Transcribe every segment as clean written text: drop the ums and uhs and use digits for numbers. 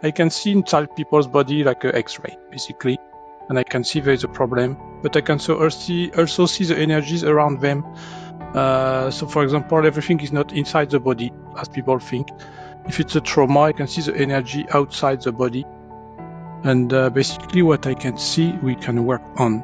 I can see inside people's body like an X-ray, basically, and I can see there is a problem, but I can also see the energies around them. So, for example, everything is not inside the body, as people think. If it's a trauma, I can see the energy outside the body. And basically what I can see, we can work on.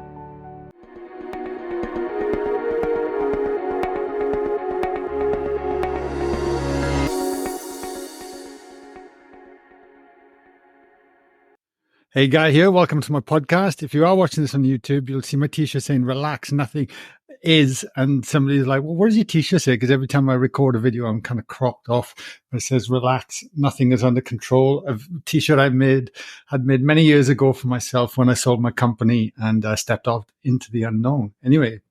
Hey, Guy here. Welcome to my podcast. If you are watching this on YouTube, you'll see my t-shirt saying relax, nothing is. And somebody's like, well, what does your t-shirt say? Because every time I record a video, I'm kind of cropped off. It says relax, nothing is under control. A t-shirt had made many years ago for myself when I sold my company and stepped off into the unknown. Anyway,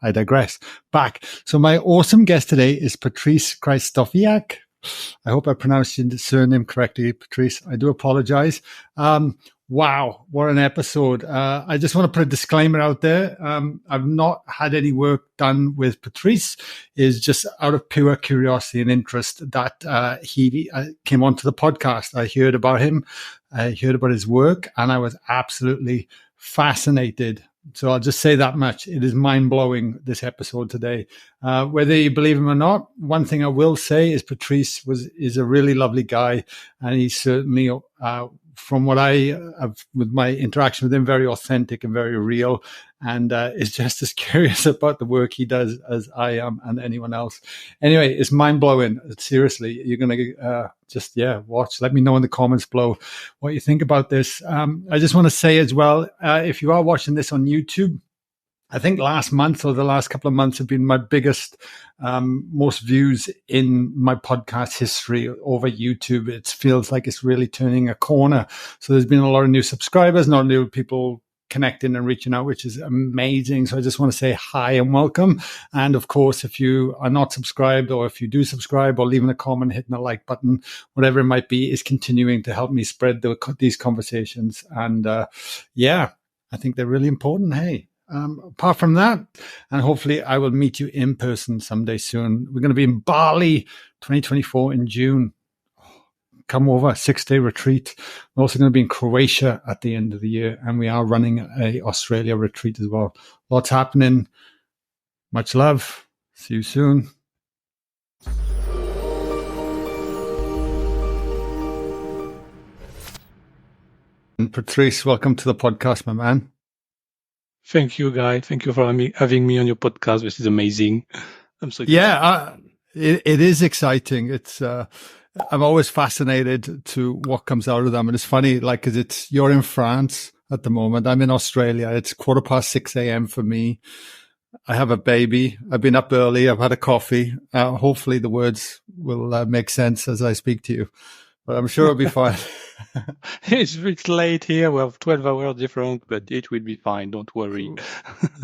I digress. Back. So my awesome guest today is Patrice Krysztofiak. I hope I pronounced your surname correctly, Patrice. I do apologize. Wow, what an episode. I just want to put a disclaimer out there. I've not had any work done with Patrice. It's just out of pure curiosity and interest that he came onto the podcast. I heard about him. I heard about his work, and I was absolutely fascinated. So I'll just say that much. It is mind-blowing, this episode today. Whether you believe him or not, one thing I will say is Patrice is a really lovely guy, and he's certainly, from what I have with my interaction with him, very authentic and very real, and is just as curious about the work he does as I am and anyone else. Anyway, it's mind-blowing. Seriously, you're going to watch. Let me know in the comments below what you think about this. I just want to say as well, if you are watching this on YouTube, I think last month or the last couple of months have been my biggest, most views in my podcast history over YouTube. It feels like it's really turning a corner. So there's been a lot of new subscribers, not new people connecting and reaching out, which is amazing. So I just want to say hi and welcome. And of course, if you are not subscribed, or if you do subscribe, or leaving a comment, hitting the like button, whatever it might be, is continuing to help me spread these conversations. And I think they're really important. Hey. Apart from that, and hopefully I will meet you in person someday soon. We're going to be in Bali 2024 in June. Come over, 6-day retreat. We're also going to be in Croatia at the end of the year, and we are running a Australia retreat as well. Lots happening. Much love. See you soon. And Patrice, welcome to the podcast, my man. Thank you, Guy. Thank you for having me on your podcast. This is amazing. I'm so excited. Yeah, it is exciting. It's I'm always fascinated to what comes out of them, and it's funny, like, because you're in France at the moment. I'm in Australia. It's 6:15 a.m. for me. I have a baby. I've been up early. I've had a coffee. Hopefully, the words will make sense as I speak to you, but I'm sure it'll be fine. It's a bit late here. We have 12 hours different, but it will be fine. Don't worry.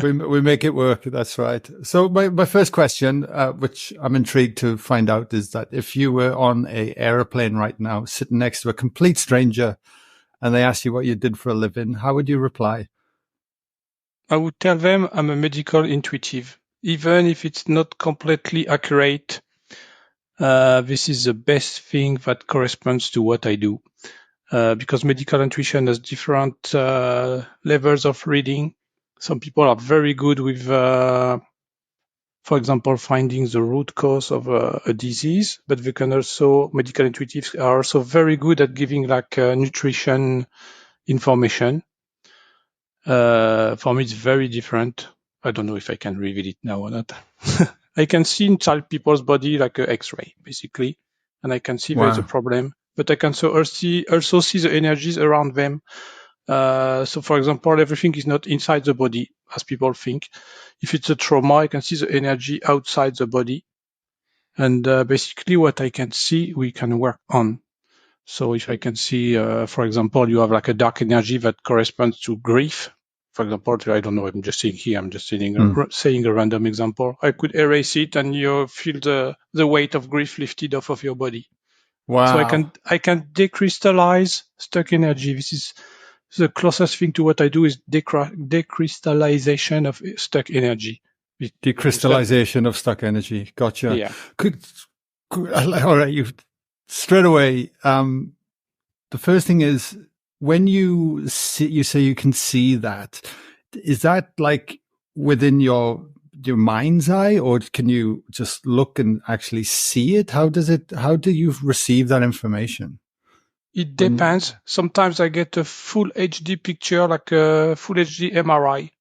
we make it work. That's right. So my first question, which I'm intrigued to find out, is that if you were on an airplane right now, sitting next to a complete stranger, and they asked you what you did for a living, how would you reply? I would tell them I'm a medical intuitive. Even if it's not completely accurate, this is the best thing that corresponds to what I do. Because medical intuition has different levels of reading. Some people are very good with, for example, finding the root cause of a disease, but they can also, medical intuitives are also very good at giving like nutrition information. For me, it's very different. I don't know if I can reveal it now or not. I can see inside people's body like an X-ray, basically, and I can see there's a problem. But I can also see the energies around them. So, for example, everything is not inside the body, as people think. If it's a trauma, I can see the energy outside the body. And basically what I can see, we can work on. So if I can see, for example, you have like a dark energy that corresponds to grief. For example, I don't know, I'm just saying here, I'm just saying a random example. I could erase it and you feel the weight of grief lifted off of your body. Wow. So I can decrystallize stuck energy. This is the closest thing to what I do, is decrystallization of stuck energy. Decrystallization of stuck energy. Gotcha. Yeah. All right. You straight away. The first thing is when you see, you say you can see that. Is that like within your mind's eye, or can you just look and actually see it? How do you receive that information? It depends. Sometimes I get a full HD picture, like a full HD MRI,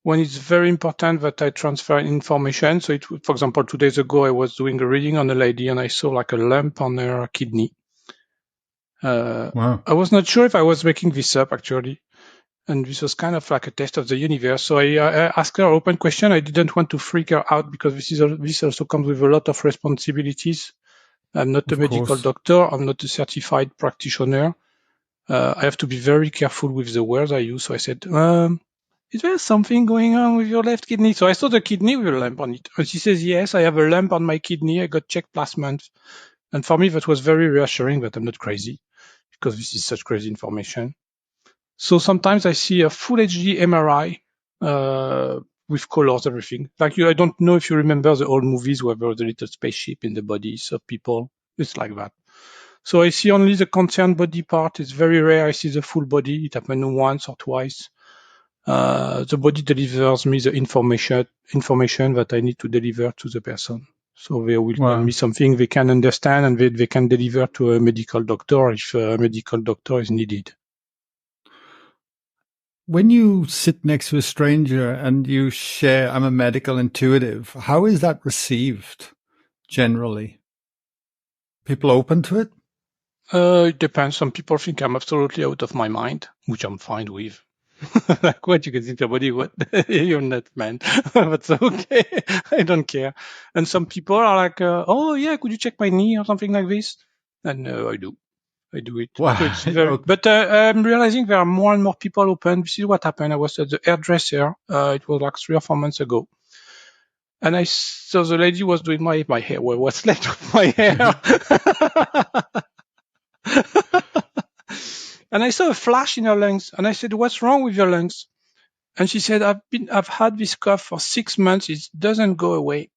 when it's very important that I transfer information. So, for example, 2 days ago, I was doing a reading on a lady and I saw like a lump on her kidney. Wow. I was not sure if I was making this up, actually. And this was kind of like a test of the universe. So I asked her an open question. I didn't want to freak her out because this also comes with a lot of responsibilities. I'm not a medical doctor. I'm not a certified practitioner. I have to be very careful with the words I use. So I said, is there something going on with your left kidney? So I saw the kidney with a lump on it. And she says, yes, I have a lump on my kidney. I got checked last month. And for me, that was very reassuring that I'm not crazy because this is such crazy information. So sometimes I see a full HD MRI with colors, everything. Like I don't know if you remember the old movies where there was a little spaceship in the bodies of people. It's like that. So I see only the concerned body part. It's very rare I see the full body. It happened once or twice. The body delivers me the information that I need to deliver to the person. So they will tell me something they can understand and they can deliver to a medical doctor if a medical doctor is needed. When you sit next to a stranger and you share, I'm a medical intuitive, how is that received generally? People open to it? It depends. Some people think I'm absolutely out of my mind, which I'm fine with. Like, what, you can think somebody, what? You're not, man. That's okay. I don't care. And some people are like, oh yeah, could you check my knee or something like this? And I do it. Wow. So it's very, okay. But I'm realizing there are more and more people open. This is what happened. I was at the hairdresser. It was like 3 or 4 months ago. And I saw the lady was doing my hair. Well, what's left of my hair? And I saw a flash in her lungs. And I said, what's wrong with your lungs? And she said, I've had this cough for 6 months. It doesn't go away.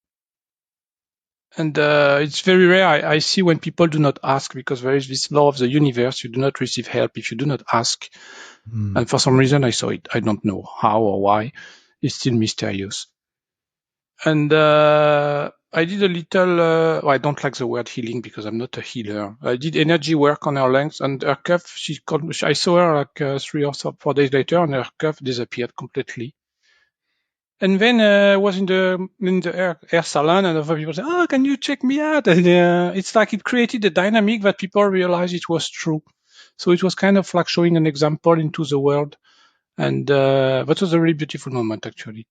And it's very rare. I see when people do not ask, because there is this law of the universe. You do not receive help if you do not ask. And for some reason, I saw it. I don't know how or why. It's still mysterious. And I did a little, I don't like the word healing because I'm not a healer. I did energy work on her lungs, and her cough, I saw her like 3 or 4 days later, and her cough disappeared completely. And then I was in the hair salon, and other people said, "Oh, can you check me out?" And it's like it created a dynamic that people realized it was true. So it was kind of like showing an example into the world, and that was a really beautiful moment, actually.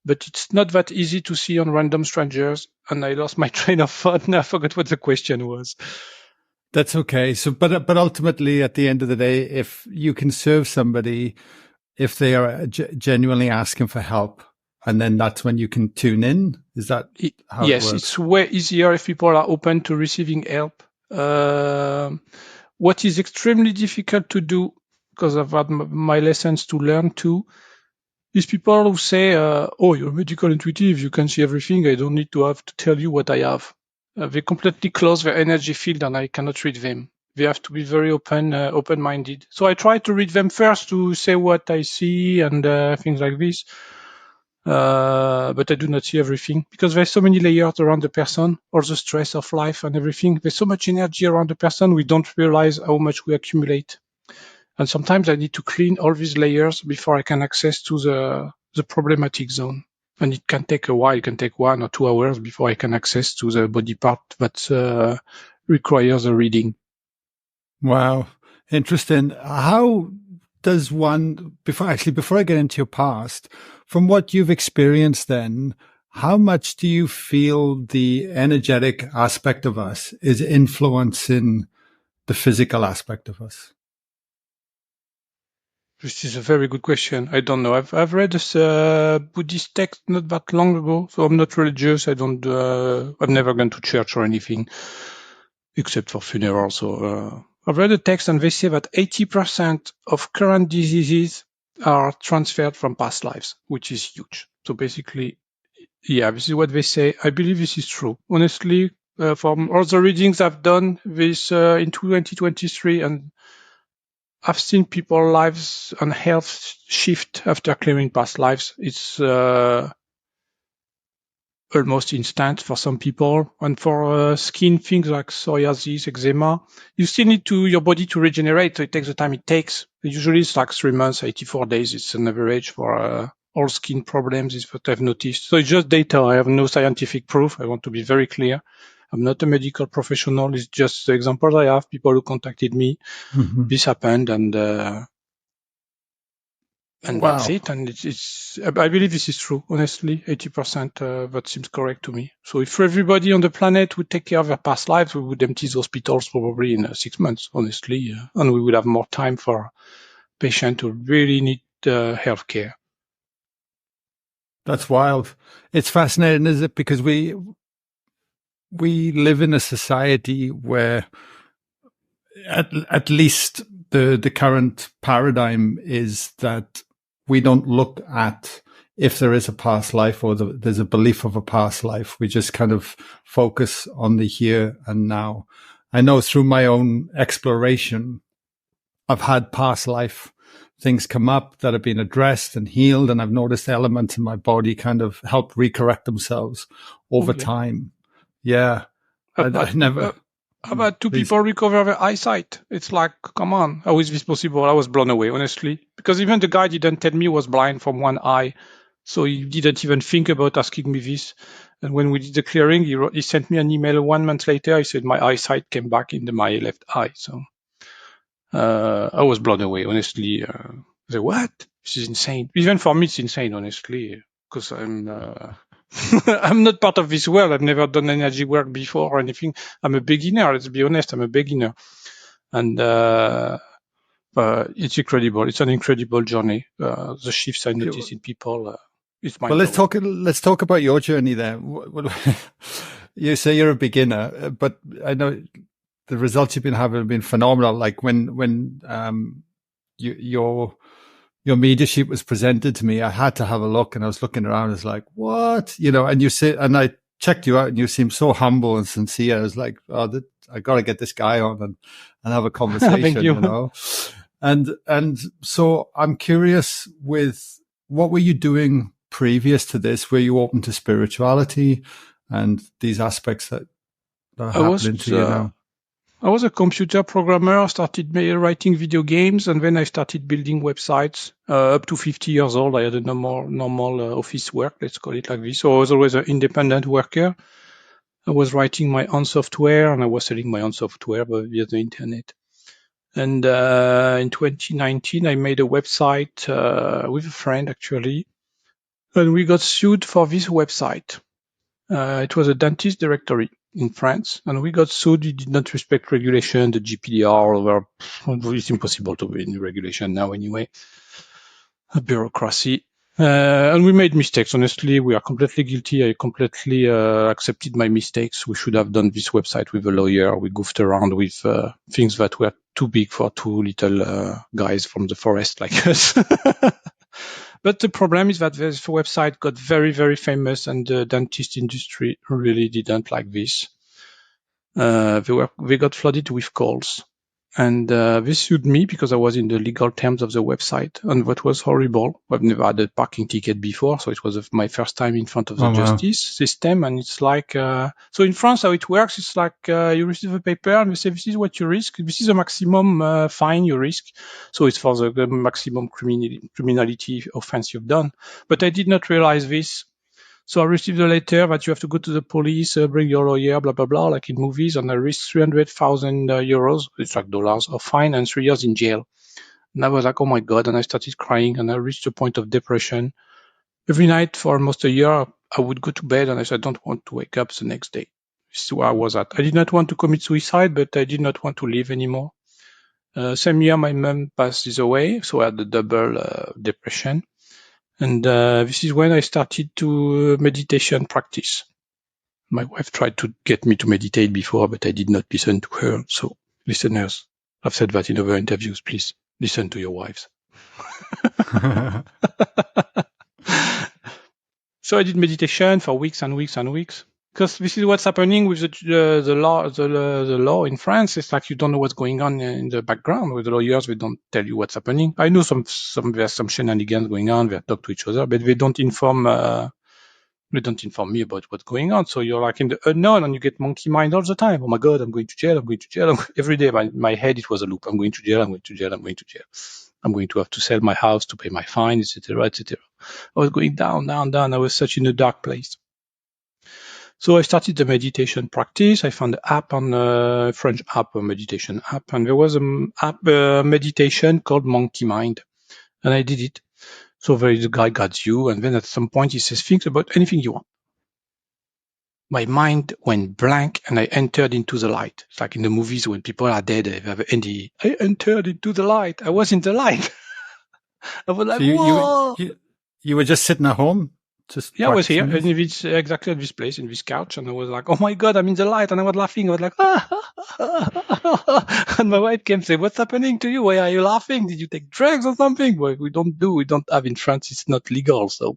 But it's not that easy to see on random strangers, and I lost my train of thought, and I forgot what the question was. That's okay. So, but ultimately, at the end of the day, if you can serve somebody, if they are genuinely asking for help, and then that's when you can tune in. Is that how it works? Yes, it's way easier if people are open to receiving help. What is extremely difficult to do, because I've had my lessons to learn too, is people who say, oh, you're medical intuitive, you can see everything, I don't need to have to tell you what I have. They completely close their energy field and I cannot read them. They have to be very open-minded. So I try to read them first to say what I see and things like this. But I do not see everything because there's so many layers around the person, all the stress of life and everything. There's so much energy around the person, we don't realize how much we accumulate. And sometimes I need to clean all these layers before I can access to the problematic zone. And it can take a while. It can take 1 or 2 hours before I can access to the body part that requires a reading. Wow. Interesting. How does one, before I get into your past, from what you've experienced then, how much do you feel the energetic aspect of us is influencing the physical aspect of us? This is a very good question. I don't know. I've read this Buddhist text not that long ago, so I'm not religious. I've never gone to church or anything, except for funerals. So I've read a text and they say that 80% of current diseases are transferred from past lives, which is huge. So basically, yeah, this is what they say. I believe this is true. Honestly, from all the readings I've done this in 2023, and I've seen people's lives and health shift after clearing past lives. It's almost instant for some people. And for skin things like psoriasis, eczema, you still need your body to regenerate. So it takes the time it takes. Usually it's like 3 months, 84 days. It's an average for all skin problems is what I've noticed. So it's just data. I have no scientific proof. I want to be very clear. I'm not a medical professional. It's just the examples I have, people who contacted me. Mm-hmm. This happened, and that's it. And I believe this is true. Honestly, 80%, that seems correct to me. So if everybody on the planet would take care of their past lives, we would empty the hospitals probably in 6 months, honestly. And we would have more time for patients who really need health care. That's wild. It's fascinating, is it? Because we live in a society where at least the current paradigm is that we don't look at if there is a past life or there's a belief of a past life. We just kind of focus on the here and now. I know through my own exploration, I've had past life things come up that have been addressed and healed, and I've noticed elements in my body kind of help recorrect themselves over time. Yeah. I never... How about two people recover their eyesight? It's like, come on, how is this possible? I was blown away, honestly. Because even the guy didn't tell me he was blind from one eye. So he didn't even think about asking me this. And when we did the clearing, he sent me an email 1 month later. He said my eyesight came back into my left eye. So I was blown away, honestly. I said, what? This is insane. Even for me, it's insane, honestly. Because I'm not part of this world. I've never done energy work before or anything. I'm a beginner. Let's be honest. I'm a beginner. And it's incredible. It's an incredible journey. The shifts I notice in people. Well, let's talk about your journey there. You say you're a beginner, but I know the results you've been having have been phenomenal. Like when your media sheet was presented to me, I had to have a look, and I was looking around. It's like, what? And you say, and I checked you out, and you seem so humble and sincere. I was like, oh, I got to get this guy on and have a conversation, Thank you. And so I'm curious, with what were you doing previous to this? Were you open to spirituality and these aspects that are happening to you now? I was a computer programmer. I started writing video games, and then I started building websites. Up to 50 years old, I had a normal office work, let's call it like this. So I was always an independent worker. I was writing my own software, and I was selling my own software via the internet. And in 2019, I made a website with a friend, actually, and we got sued for this website. It was a dentist directory in France, and we got sued. We did not respect regulation, the GDPR. It's impossible to be in regulation now anyway. A bureaucracy. And we made mistakes. Honestly, we are completely guilty. I completely accepted my mistakes. We should have done this website with a lawyer. We goofed around with things that were too big for two little guys from the forest like us. But the problem is that this website got very, very famous, and the dentist industry really didn't like this. They got flooded with calls, and they sued me because I was in the legal terms of the website, and that was horrible. I've never had a parking ticket before, so it was my first time in front of the justice system. And it's like, so in France, how it works, it's like you receive a paper and they say, this is what you risk. This is the maximum fine you risk. So it's for the maximum criminality offense you've done. But I did not realize this. So I received a letter that you have to go to the police, bring your lawyer, blah, blah, blah, like in movies, and I risked 300,000 euros, it's like dollars, of fine and 3 years in jail. And I was like, oh my God, and I started crying, and I reached a point of depression. Every night for almost a year, I would go to bed, and I said, I don't want to wake up the next day. This is where I was at. I did not want to commit suicide, but I did not want to live anymore. Same year, my mom passes away, so I had the double depression. And this is when I started to meditation practice. My wife tried to get me to meditate before, but I did not listen to her. So listeners, I've said that in other interviews, please listen to your wives. So I did meditation for weeks and weeks and weeks. Because this is what's happening with the law in France. It's like you don't know what's going on in the background with the lawyers. They don't tell you what's happening. I know there's some shenanigans going on. They talk to each other, but they don't inform me about what's going on. So you're like in the unknown, and you get monkey mind all the time. Oh my God, I'm going to jail. I'm going to jail. Every day, my head, it was a loop. I'm going to jail. I'm going to jail. I'm going to jail. I'm going to have to sell my house to pay my fine, etc., etc. I was going down, down, down. I was such in a dark place. So I started the meditation practice. I found an app on a French app, a meditation app, and there was an app meditation called Monkey Mind, and I did it. So the guy guides you, and then at some point he says, think about anything you want. My mind went blank, and I entered into the light. It's like in the movies when people are dead, they have Indy. I entered into the light. I was in the light. I was like, whoa! You were just sitting at home? I was here, and exactly at this place, in this couch, and I was like, oh my God, I'm in the light, and I was laughing. I was like, and my wife came and said, what's happening to you? Why are you laughing? Did you take drugs or something? Well, we don't have in France, it's not legal, so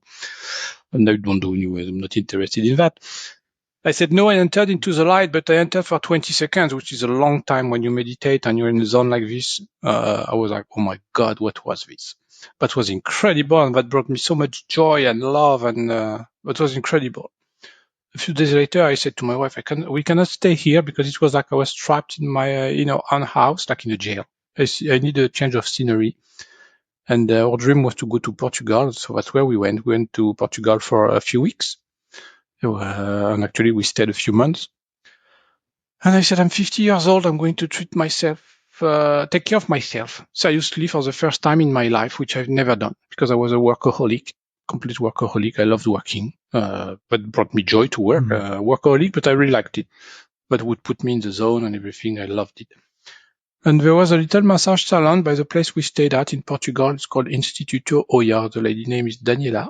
and I don't do anyway. I'm not interested in that. I said, no, I entered into the light, but I entered for 20 seconds, which is a long time when you meditate and you're in a zone like this. I was like, oh my God, what was this? That was incredible, and that brought me so much joy and love, and it was incredible. A few days later, I said to my wife, we cannot stay here because it was like I was trapped in my, own house, like in a jail. I need a change of scenery. And our dream was to go to Portugal, so that's where we went. We went to Portugal for a few weeks. And actually, we stayed a few months. And I said, I'm 50 years old. I'm going to treat myself, take care of myself seriously for the first time in my life, which I've never done because I was a workaholic, complete workaholic. I loved working, but brought me joy to work. Workaholic, but I really liked it. But would put me in the zone and everything. I loved it. And there was a little massage salon by the place we stayed at in Portugal. It's called Instituto Oya. The lady name is Daniela.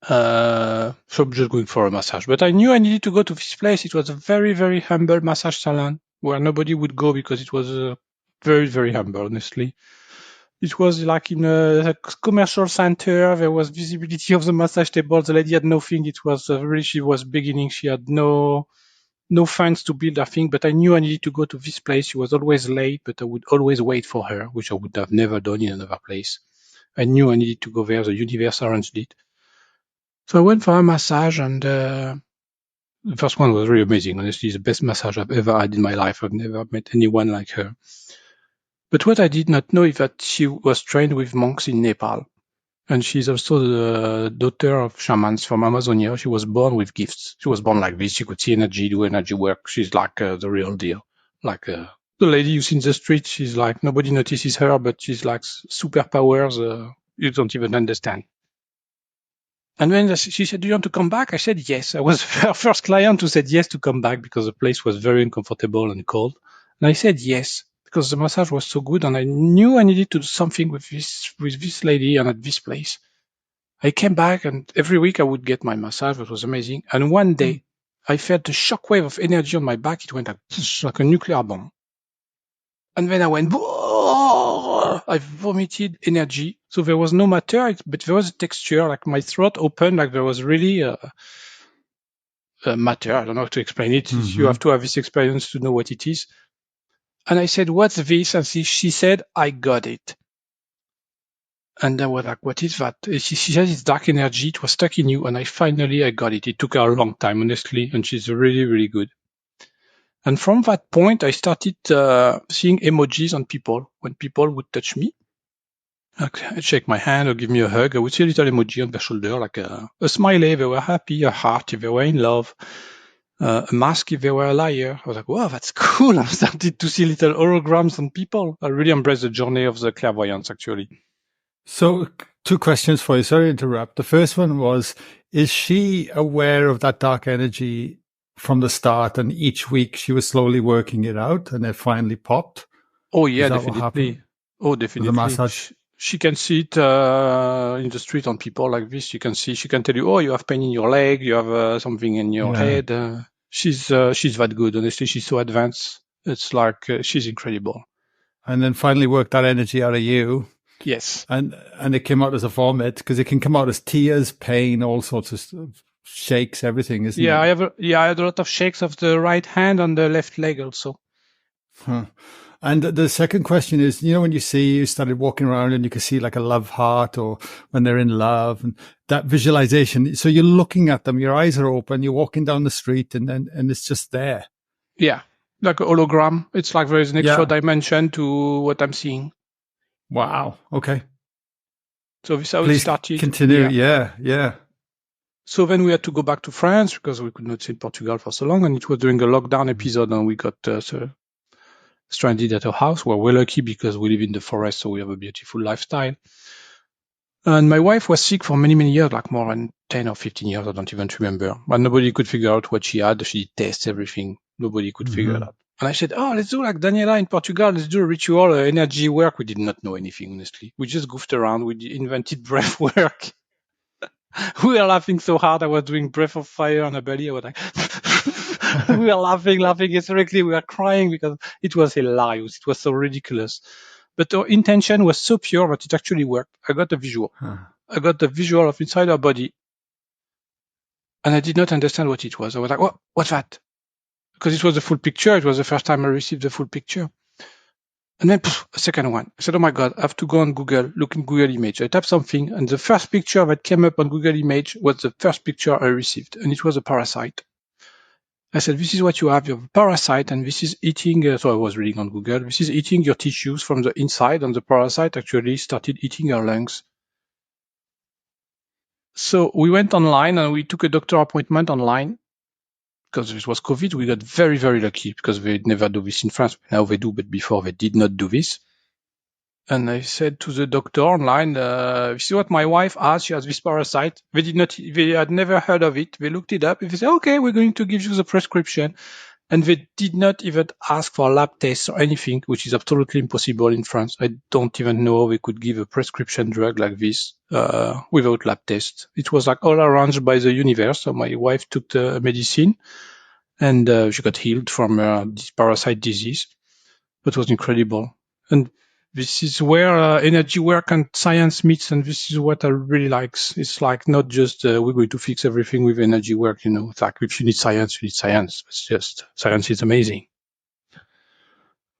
So I'm just going for a massage. But I knew I needed to go to this place. It was a very, very humble massage salon where nobody would go because it was very, very humble, honestly. It was like in a commercial center. There was visibility of the massage table. The lady had nothing. It was really, she was beginning. She had no funds to build a thing, but I knew I needed to go to this place. She was always late, but I would always wait for her, which I would have never done in another place. I knew I needed to go there. The universe arranged it. So I went for a massage, and the first one was really amazing. Honestly, the best massage I've ever had in my life. I've never met anyone like her. But what I did not know is that she was trained with monks in Nepal. And she's also the daughter of shamans from Amazonia. She was born with gifts. She was born like this. She could see energy, do energy work. She's like the real deal. Like the lady you see in the street, she's like, nobody notices her, but she's like superpowers you don't even understand. And when she said, do you want to come back? I said, yes. I was her first client who said yes to come back because the place was very uncomfortable and cold. And I said yes, because the massage was so good and I knew I needed to do something with this lady and at this place. I came back and every week I would get my massage. It was amazing. And one day I felt a shockwave of energy on my back. It went like a nuclear bomb. And then I went, I vomited energy. So there was no matter, but there was a texture, like my throat opened, like there was really a matter. I don't know how to explain it. You have to have this experience to know what it is. And I said, what's this? And she said, I got it. And I was like, what is that? She said, it's dark energy. It was stuck in you. And I got it. It took her a long time, honestly. And she's really, really good. And from that point, I started seeing emojis on people. When people would touch me, I'd shake my hand or give me a hug, I would see a little emoji on their shoulder, like a smiley if they were happy, a heart if they were in love, a mask if they were a liar. I was like, wow, that's cool. I started to see little holograms on people. I really embraced the journey of the clairvoyance, actually. So 2 questions for you. Sorry to interrupt. The first one was, is she aware of that dark energy from the start, and each week she was slowly working it out and it finally popped? Oh, yeah, definitely. Oh, definitely. The massage. She can see it in the street on people like this. She can tell you, oh, you have pain in your leg, you have something in your head. She's that good. Honestly, she's so advanced. It's like she's incredible. And then finally worked that energy out of you. Yes. And it came out as a vomit, because it can come out as tears, pain, all sorts of stuff. shakes, everything, isn't Yeah, it? I had a lot of shakes of the right hand and the left leg also. Huh. And the second question is, when you started walking around and you can see like a love heart or when they're in love and that visualization. So you're looking at them, your eyes are open, you're walking down the street and it's just there. Yeah, like a hologram. It's like there is an extra Yeah. dimension to what I'm seeing. Wow. Okay. So this is how it Please started. continue. Yeah. So then we had to go back to France because we could not stay in Portugal for so long. And it was during a lockdown episode and we got stranded at a house. We're lucky because we live in the forest, so we have a beautiful lifestyle. And my wife was sick for many, many years, like more than 10 or 15 years. I don't even remember. But nobody could figure out what she had. She did tests, everything. Nobody could figure it out. And I said, let's do like Daniela in Portugal. Let's do a ritual, energy work. We did not know anything, honestly. We just goofed around. We invented breath work. We were laughing so hard. I was doing breath of fire on her belly. I was like, we were laughing hysterically. We were crying because it was hilarious. It was so ridiculous. But our intention was so pure that it actually worked. I got a visual. I got the visual of inside her body. And I did not understand what it was. I was like, what's that? Because it was the full picture. It was the first time I received the full picture. And then a second one. I said, oh my God, I have to go on Google, look in Google Image. I typed something, and the first picture that came up on Google Image was the first picture I received, and it was a parasite. I said, this is what you have. You have a parasite, and this is eating, so I was reading on Google, this is eating your tissues from the inside, and the parasite actually started eating your lungs. So we went online, and we took a doctor appointment online. Because this was COVID, we got very, very lucky because they never do this in France. Now they do, but before they did not do this. And I said to the doctor online, this is what my wife has. She has this parasite. They had never heard of it. They looked it up. They said, okay, we're going to give you the prescription. And they did not even ask for lab tests or anything, which is absolutely impossible in France. I don't even know how they could give a prescription drug like this without lab tests. It was like all arranged by the universe. So my wife took the medicine and she got healed from this parasite disease. It was incredible. And this is where energy work and science meets, and this is what I really like. It's like not just we're going to fix everything with energy work, It's like if you need science, you need science. It's just science is amazing.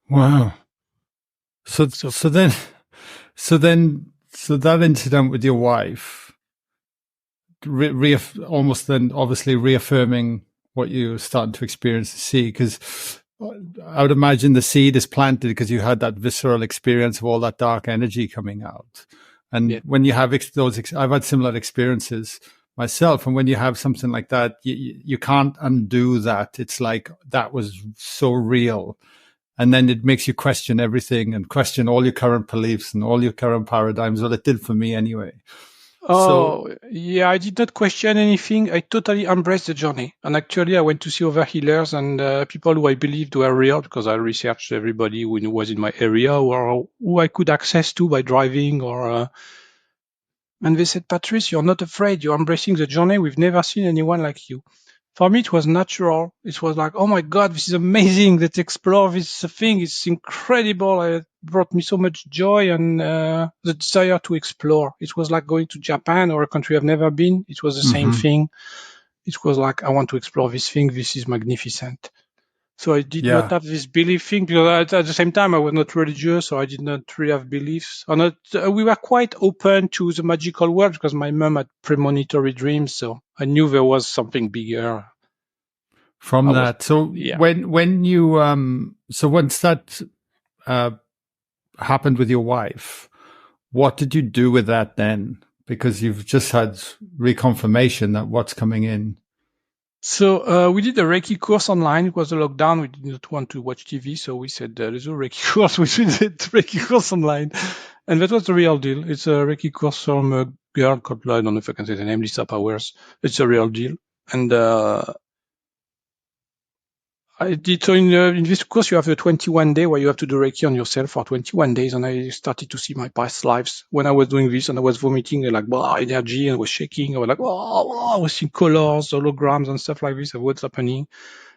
Wow. So that incident with your wife, almost then obviously reaffirming what you started to experience and see, because I would imagine the seed is planted because you had that visceral experience of all that dark energy coming out. And when you have I've had similar experiences myself. And when you have something like that, you can't undo that. It's like that was so real. And then it makes you question everything and question all your current beliefs and all your current paradigms. Well, it did for me anyway. Yeah, I did not question anything. I totally embraced the journey. And actually, I went to see other healers and people who I believed were real because I researched everybody who was in my area or who I could access to by driving and they said, Patrice, you're not afraid. You're embracing the journey. We've never seen anyone like you. For me, it was natural. It was like, oh my God, this is amazing. Let's explore this thing. It's incredible. It brought me so much joy and the desire to explore. It was like going to Japan or a country I've never been. It was the same thing. It was like, I want to explore this thing. This is magnificent. So I did not have this belief thing because at the same time I was not religious, so I did not really have beliefs. We were quite open to the magical world because my mom had premonitory dreams, so I knew there was something bigger from that. When you so once that happened with your wife, what did you do with that then? Because you've just had reconfirmation that what's coming in. So we did a Reiki course online. It was a lockdown. We did not want to watch TV, so we said, let's do a Reiki course. We did Reiki course online. And that was the real deal. It's a Reiki course from a girl called, I don't know if I can say the name, Lisa Powers. It's a real deal. And I did. So in this course, you have the 21 day where you have to do Reiki on yourself for 21 days. And I started to see my past lives when I was doing this and I was vomiting like energy and I was shaking. I was like, I was seeing colors, holograms and stuff like this of what's happening.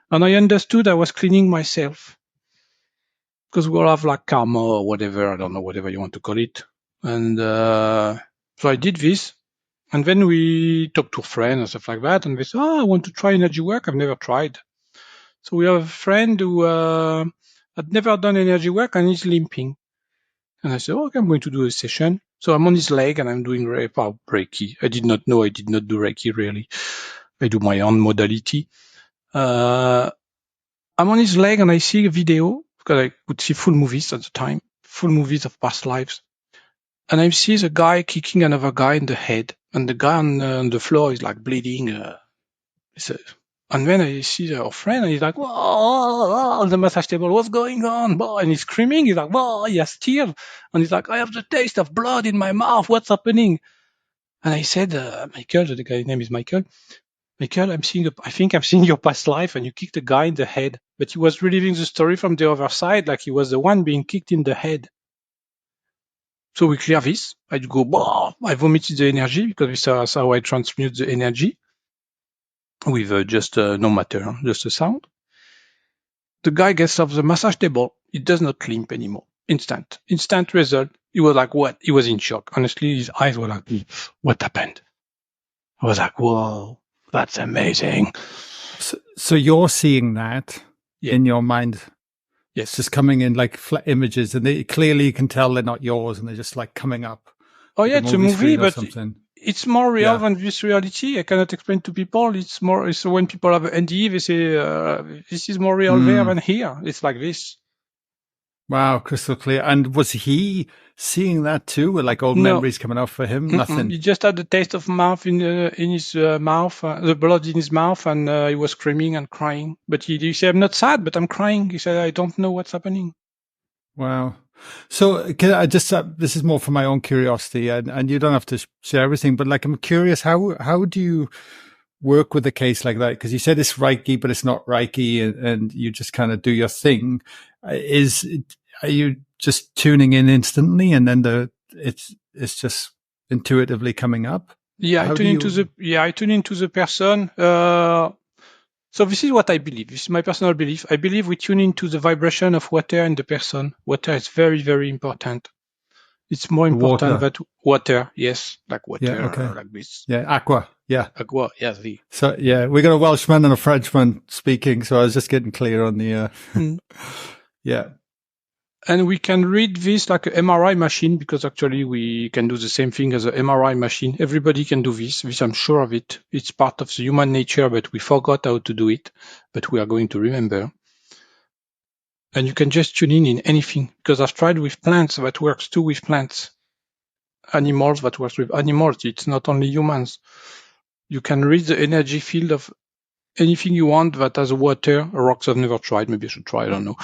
And I understood I was cleaning myself because we all have like karma or whatever. I don't know, whatever you want to call it. And so I did this. And then we talk to a friend and stuff like that, and they say, I want to try energy work. I've never tried. So we have a friend who had never done energy work and he's limping. And I said, okay, I'm going to do a session. So I'm on his leg and I'm doing Reiki. I did not know I did not do Reiki really. I do my own modality. I'm on his leg and I see a video because I could see full movies at the time, full movies of past lives. And I see the guy kicking another guy in the head, and the guy on the floor is like bleeding. And then I see our friend, and he's like, whoa, on the massage table, what's going on? And he's screaming. He's like, whoa, he has tears. And he's like, I have the taste of blood in my mouth. What's happening? And I said, Michael, the guy's name is Michael. Michael, I think I'm seeing your past life, and you kicked a guy in the head. But he was reliving the story from the other side, like he was the one being kicked in the head. So we clear this. I go, I vomited the energy because that's how I transmute the energy with just no matter, just a sound. The guy gets off the massage table. He does not limp anymore. Instant result. He was like, what? He was in shock. Honestly, his eyes were like, what happened? I was like, whoa, that's amazing. So you're seeing that in your mind. Yes. It's just coming in like images, and they clearly you can tell they're not yours, and they're just like coming up. Oh yeah, it's a movie, but it's more real than this reality. I cannot explain to people. It's when people have an NDE, they say this is more real there than here. It's like this. Wow, crystal clear. And was he seeing that too, with like old memories coming out for him? Nothing. He just had the taste of mouth in his mouth, the blood in his mouth, and he was screaming and crying. But he said, "I'm not sad, but I'm crying." He said, "I don't know what's happening." Wow. So can I just this is more for my own curiosity, and you don't have to share everything, but like I'm curious, how do you work with a case like that? Because you said it's Reiki, but it's not Reiki, and you just kind of do your thing. Are you just tuning in instantly, and then it's just intuitively coming up? Yeah, I tune into the person. So this is what I believe. This is my personal belief. I believe we tune into the vibration of water in the person. Water is very, very important. It's more important than water. Yes, like water, like this. Yeah, aqua. Yeah. Aqua, yes. So, yeah, we got a Welshman and a Frenchman speaking, so I was just getting clear on the... Yeah. And we can read this like an MRI machine, because actually we can do the same thing as an MRI machine. Everybody can do this. This, I'm sure of it. It's part of the human nature, but we forgot how to do it. But we are going to remember. And you can just tune in anything, because I've tried with plants. That works too with plants. Animals, that works with animals. It's not only humans. You can read the energy field of anything you want that has water. Rocks I've never tried. Maybe I should try. I don't know.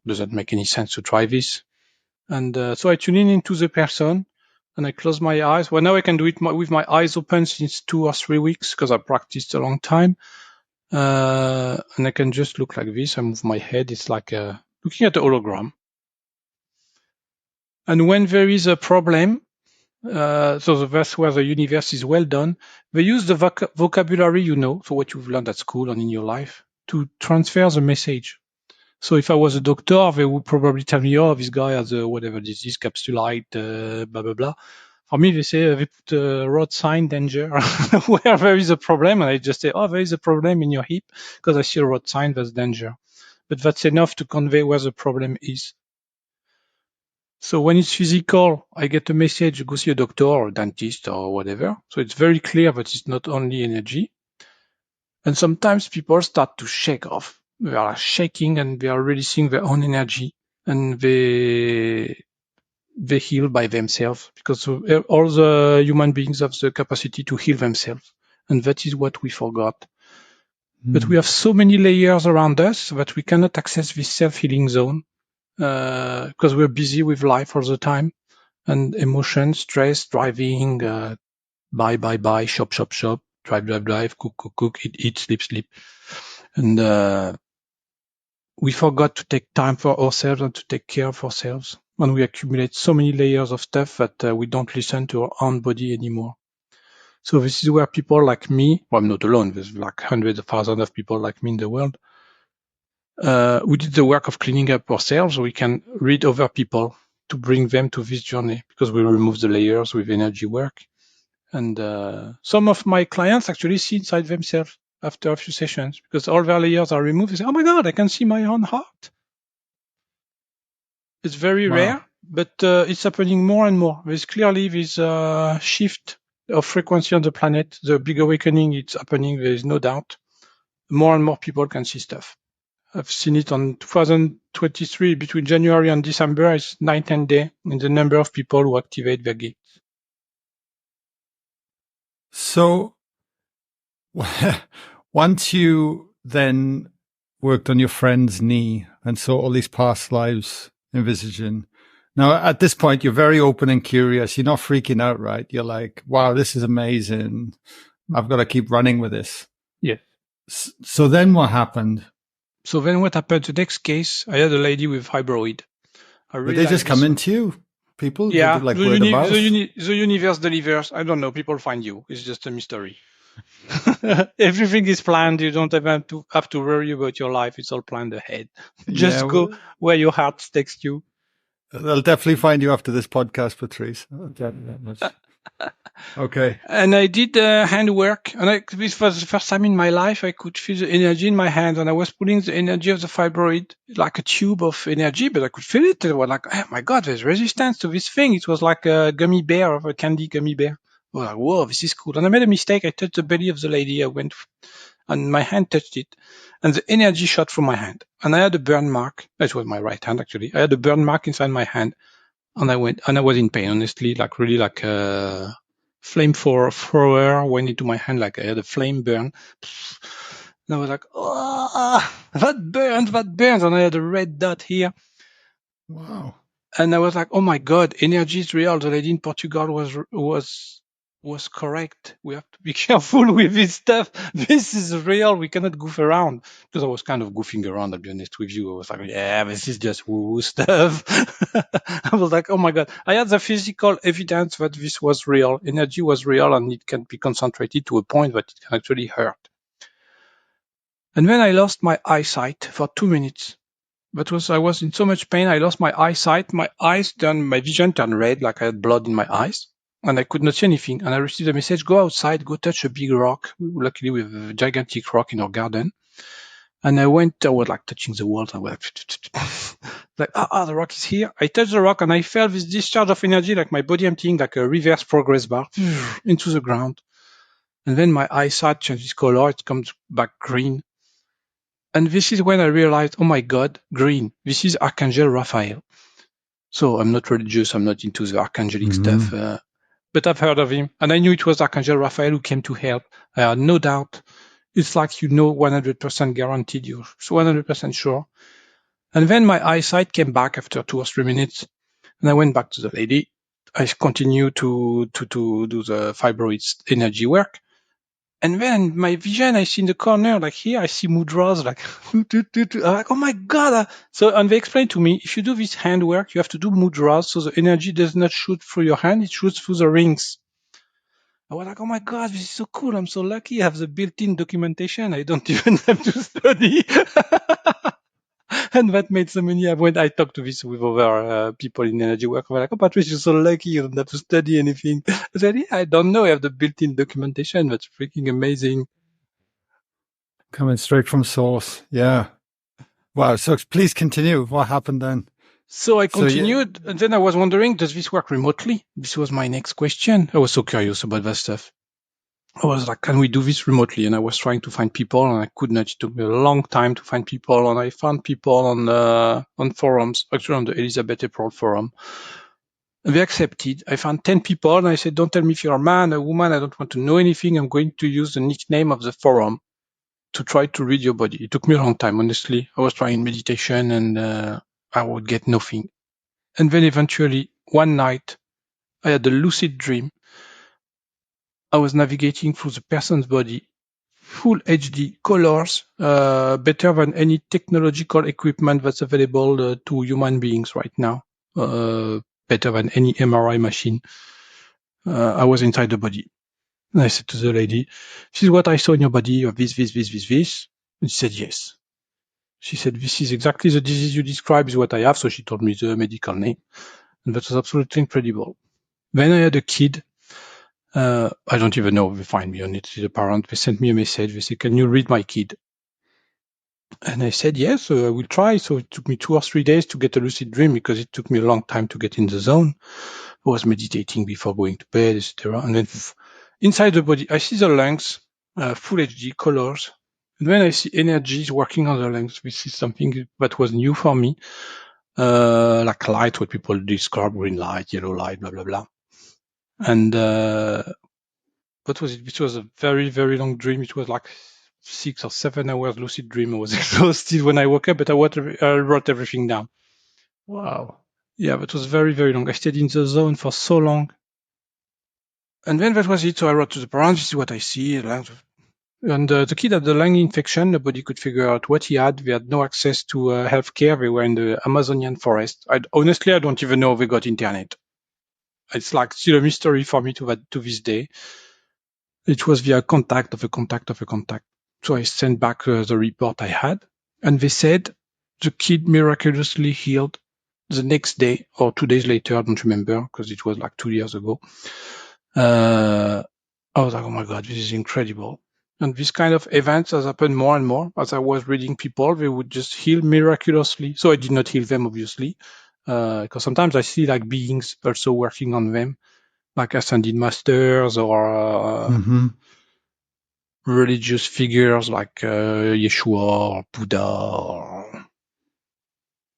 Does that make any sense to try this? And so I tune in into the person, and I close my eyes. Well, now I can do it with my eyes open since 2 or 3 weeks, because I practiced a long time. And I can just look like this. I move my head. It's like looking at a hologram. And when there is a problem, so that's where the universe is well done. They use the vocabulary, so what you've learned at school and in your life, to transfer the message. So if I was a doctor, they would probably tell me, oh, this guy has a whatever disease, capsulite, blah, blah, blah. For me, they say they put a road sign, danger, where there is a problem. And I just say, oh, there is a problem in your hip, because I see a road sign, that's danger. But that's enough to convey where the problem is. So when it's physical, I get a message, go see a doctor or a dentist or whatever. So it's very clear that it's not only energy. And sometimes people start to shake off. They are shaking and they are releasing their own energy, and they heal by themselves, because all the human beings have the capacity to heal themselves. And that is what we forgot. But we have so many layers around us that we cannot access this self-healing zone, because we're busy with life all the time, and emotion, stress, driving, buy, shop, drive, cook, eat, sleep. And we forgot to take time for ourselves and to take care of ourselves. And we accumulate so many layers of stuff that we don't listen to our own body anymore. So this is where people like me, well, I'm not alone, there's like hundreds of thousands of people like me in the world, we did the work of cleaning up ourselves, so we can read other people to bring them to this journey, because we remove the layers with energy work. And some of my clients actually see inside themselves after a few sessions because all their layers are removed. They say, oh my God, I can see my own heart. It's very rare, but it's happening more and more. There's clearly this shift of frequency on the planet. The big awakening, it's happening. There is no doubt. More and more people can see stuff. I've seen it on 2023 between January and December. It's night and day in the number of people who activate their gates. So once you then worked on your friend's knee and saw all these past lives envisaging, now at this point, you're very open and curious. You're not freaking out, right? You're like, wow, this is amazing. I've got to keep running with this. Yes. So then what happened? So then what happened? The next case, I had a lady with fibroid. Did they just come into you? People? Yeah, like the universe delivers. I don't know. People find you. It's just a mystery. Everything is planned. You don't have to worry about your life. It's all planned ahead. Just go where your heart takes you. They'll definitely find you after this podcast, Patrice. Okay. And I did handwork, and this was the first time in my life I could feel the energy in my hand, and I was pulling the energy of the fibroid like a tube of energy, but I could feel it. It was like, oh my God, there's resistance to this thing. It was like a gummy bear, of a candy gummy bear. I was like, whoa, this is cool. And I made a mistake. I touched the belly of the lady. I went, and my hand touched it, and the energy shot from my hand, and I had a burn mark. It was my right hand, actually. I had a burn mark inside my hand, and I was in pain, honestly, like really like a flame thrower went into my hand, like I had a flame burn. And I was like, oh, that burns. And I had a red dot here. Wow. And I was like, oh my God, energy is real. The lady in Portugal was correct. We have to be careful with this stuff. This is real. We cannot goof around. Because I was kind of goofing around, I'll be honest with you. I was like, yeah, this is just woo stuff. I was like, oh my God. I had the physical evidence that this was real. Energy was real, and it can be concentrated to a point that it can actually hurt. And then I lost my eyesight for 2 minutes. I was in so much pain. I lost my eyesight. My vision turned red, like I had blood in my eyes, and I could not see anything. And I received a message: go outside, go touch a big rock. Luckily, we have a gigantic rock in our garden. And I was like touching the walls. I was like, the rock is here. I touched the rock, and I felt this discharge of energy, like my body emptying, like a reverse progress bar into the ground. And then my eyesight changes color. It comes back green. And this is when I realized, oh my God, green. This is Archangel Raphael. So I'm not religious. I'm not into the archangelic stuff. But I've heard of him. And I knew it was Archangel Raphael who came to help. I had no doubt. It's like 100% guaranteed. You're 100% sure. And then my eyesight came back after 2 or 3 minutes. And I went back to the lady. I continued to do the fibroid energy work. And then my vision, I see in the corner, like here, I see mudras, like, I'm like, oh my God. And they explained to me, if you do this handwork, you have to do mudras, so the energy does not shoot through your hand, it shoots through the rings. I was like, oh my God, this is so cool. I'm so lucky. I have the built-in documentation. I don't even have to study. And that made so many. When I talked to this with other people in energy work, I'm like, oh, Patrice, you're so lucky. You don't have to study anything. I said, yeah, I don't know. I have the built-in documentation. That's freaking amazing. Coming straight from source. Yeah. Wow. So please continue. What happened then? So I continued, and then I was wondering, does this work remotely? This was my next question. I was so curious about that stuff. I was like, can we do this remotely? And I was trying to find people, and I could not. It took me a long time to find people, and I found people on forums, actually on the Elizabeth April forum. And they accepted. I found 10 people, and I said, don't tell me if you're a man, a woman. I don't want to know anything. I'm going to use the nickname of the forum to try to read your body. It took me a long time, honestly. I was trying meditation, and I would get nothing. And then eventually, one night, I had a lucid dream. I was navigating through the person's body, full HD colors, better than any technological equipment that's available to human beings right now, better than any MRI machine. I was inside the body. And I said to the lady, this is what I saw in your body, you have this. And she said, yes. She said, this is exactly the disease you described is what I have. So she told me the medical name. And that was absolutely incredible. Then I had a kid. I don't even know if they find me on it. The parent, they sent me a message. They said, "Can you read my kid?" And I said, yes, I will try. So it took me 2 or 3 days to get a lucid dream because it took me a long time to get in the zone. I was meditating before going to bed, etc. And then inside the body, I see the lungs, full HD colors. And when I see energies working on the lungs, this is something that was new for me. Like light, what people describe, green light, yellow light, blah, blah, blah. And what was it? It was a very, very long dream. It was like 6 or 7 hours lucid dream. I was exhausted when I woke up, but I wrote everything down. Wow. Yeah, that was very, very long. I stayed in the zone for so long. And then that was it. So I wrote to the parents, this is what I see. And the kid had the lung infection. Nobody could figure out what he had. They had no access to healthcare. They were in the Amazonian forest. Honestly, I don't even know if they got internet. It's like still a mystery for me to this day. It was via contact of a contact of a contact. So I sent back the report I had. And they said the kid miraculously healed the next day or 2 days later. I don't remember because it was like 2 years ago. I was like, oh my God, this is incredible. And this kind of events has happened more and more. As I was reading people, they would just heal miraculously. So I did not heal them, obviously, because sometimes I see like beings also working on them, like ascended masters or religious figures like Yeshua or Buddha. Or...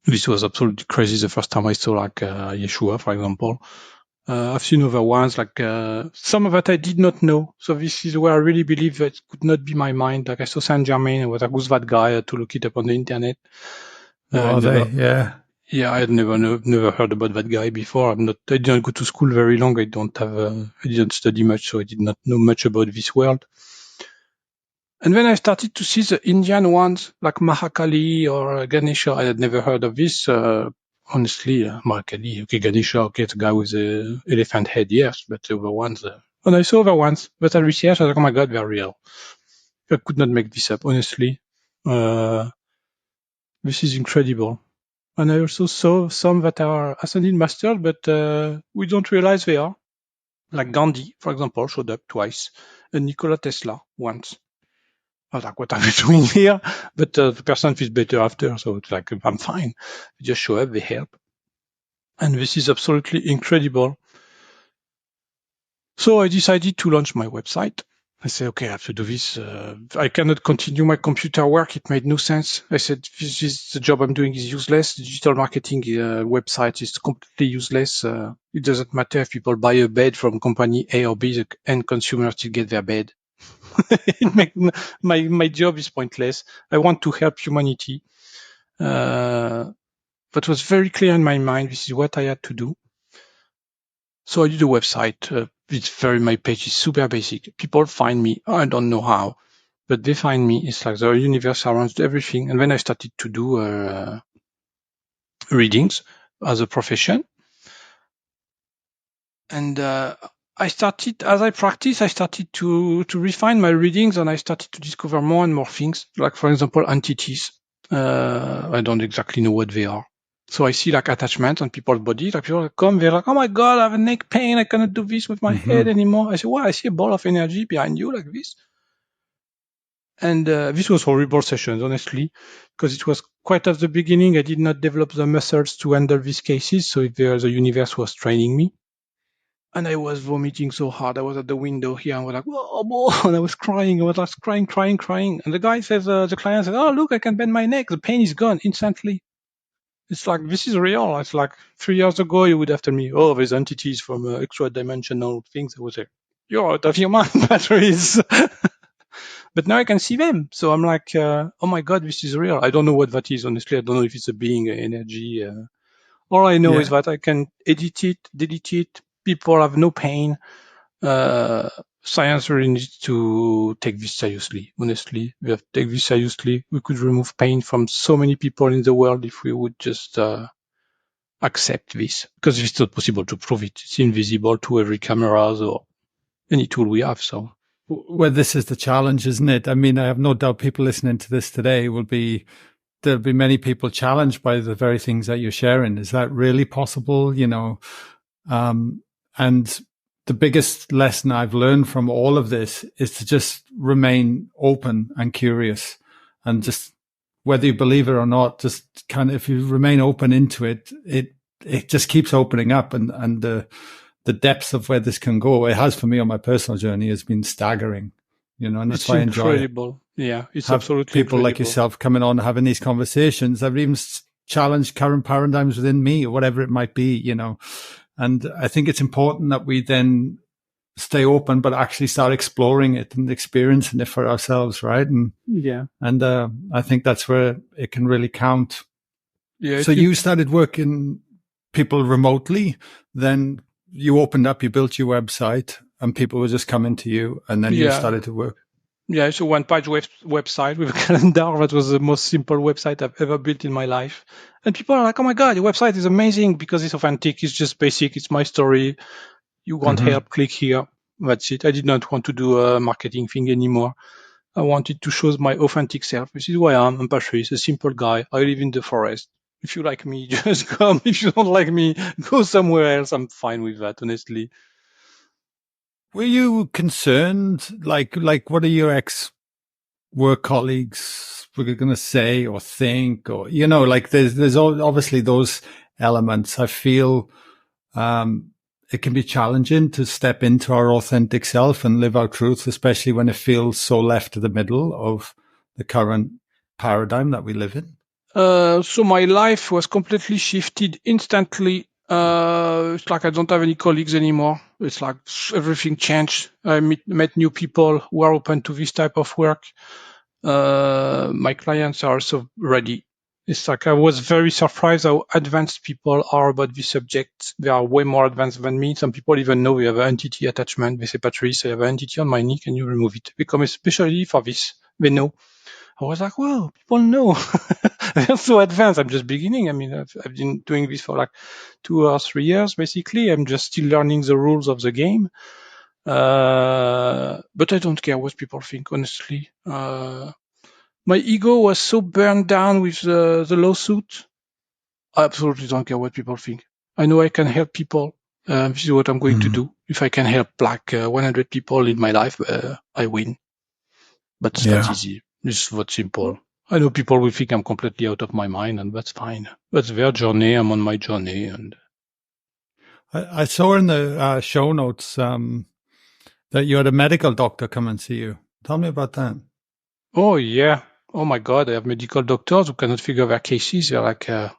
This was absolutely crazy the first time I saw like Yeshua, for example. I've seen other ones, like some of that I did not know. So this is where I really believe that it could not be my mind. Like I saw Saint Germain, I was like, who's that guy? I had to look it up on the internet. Yeah. Yeah, I had never heard about that guy before. I didn't go to school very long. I didn't study much, so I did not know much about this world. And when I started to see the Indian ones, like Mahakali or Ganesha, I had never heard of this. Honestly, Mahakali, okay, Ganesha, okay, the guy with the elephant head, yes, but the other ones, and I saw other ones, but I researched, I was like, oh my God, they're real. I could not make this up, honestly. This is incredible. And I also saw some that are ascended masters, but we don't realize they are. Like Gandhi, for example, showed up twice, and Nikola Tesla once. I was like, what are we doing here? But the person feels better after, so it's like, I'm fine. They just show up, they help. And this is absolutely incredible. So I decided to launch my website. I said, okay, I have to do this. I cannot continue my computer work. It made no sense. I said, the job I'm doing is useless. The digital marketing website is completely useless. It doesn't matter if people buy a bed from company A or B, the end consumer still get their bed. My job is pointless. I want to help humanity. But was very clear in my mind. This is what I had to do. So I did a website. My page is super basic. People find me. I don't know how, but they find me. It's like the universe arranged everything. And then I started to do readings as a profession. And I started, as I practice, I started to refine my readings, and I started to discover more and more things. Like, for example, entities. I don't exactly know what they are. So I see like attachment on people's body. Like people come, they're like, oh my God, I have a neck pain. I cannot do this with my head anymore. I say, well, I see a ball of energy behind you like this. And this was horrible sessions, honestly, because it was quite at the beginning. I did not develop the muscles to handle these cases. So the universe was training me. And I was vomiting so hard. I was at the window here and I was like, whoa, and I was crying. I was like crying. And the guy says, the client says, oh, look, I can bend my neck. The pain is gone instantly. It's like, this is real. It's like 3 years ago, you would have told me, oh, there's entities from extra-dimensional things. I would say, you're out of your mind, Patrice. But now I can see them. So I'm like, oh my God, this is real. I don't know what that is, honestly. I don't know if it's a being, energy. All I know is that I can edit it, delete it. People have no pain. Science really needs to take this seriously. Honestly, we have to take this seriously. We could remove pain from so many people in the world if we would just accept this, because it's not possible to prove it. It's invisible to every camera or any tool we have. So, well, this is the challenge, isn't it? I mean, I have no doubt people listening to this today there'll be many people challenged by the very things that you're sharing. Is that really possible? And the biggest lesson I've learned from all of this is to just remain open and curious, and just, whether you believe it or not, just kind of, if you remain open into it, it just keeps opening up, and the depths of where this can go, it has for me on my personal journey, has been staggering, and that's why I enjoy it. Yeah, it's have absolutely people incredible. Like yourself coming on, having these conversations. I've even challenged current paradigms within me, or whatever it might be, and I think it's important that we then stay open, but actually start exploring it and experiencing it for ourselves, right? And I think that's where it can really count. Yeah. So you started working people remotely, then you opened up, you built your website, and people were just coming to you, and then you started to work. Yeah, it's a one-page website with a calendar. That was the most simple website I've ever built in my life. And people are like, oh my God, your website is amazing because it's authentic. It's just basic. It's my story. You want help, click here. That's it. I did not want to do a marketing thing anymore. I wanted to show my authentic self. This is who I am. I'm Patrice, a simple guy. I live in the forest. If you like me, just come. If you don't like me, go somewhere else. I'm fine with that, honestly. Were you concerned? Like what are your ex-work colleagues were going to say or think, or, like there's obviously those elements. I feel, it can be challenging to step into our authentic self and live our truth, especially when it feels so left to the middle of the current paradigm that we live in. So my life was completely shifted instantly. It's like I don't have any colleagues anymore. It's like everything changed. I met new people who are open to this type of work. My clients are also ready. It's like I was very surprised how advanced people are about this subject. They are way more advanced than me. Some people even know we have an entity attachment. They say, Patrice, I have an entity on my knee. Can you remove it? They come especially for this. They know. I was like, wow, people know. They're so advanced. I'm just beginning. I mean, I've been doing this for like 2 or 3 years, basically. I'm just still learning the rules of the game. But I don't care what people think, honestly. My ego was so burned down with the lawsuit. I absolutely don't care what people think. I know I can help people. This is what I'm going to do. If I can help like 100 people in my life, I win. But that's easy. It's what simple. I know people will think I'm completely out of my mind, and that's fine. That's their journey. I'm on my journey. And I saw in the show notes that you had a medical doctor come and see you. Tell me about that. Oh, yeah. Oh, my God. I have medical doctors who cannot figure their cases. They're like, I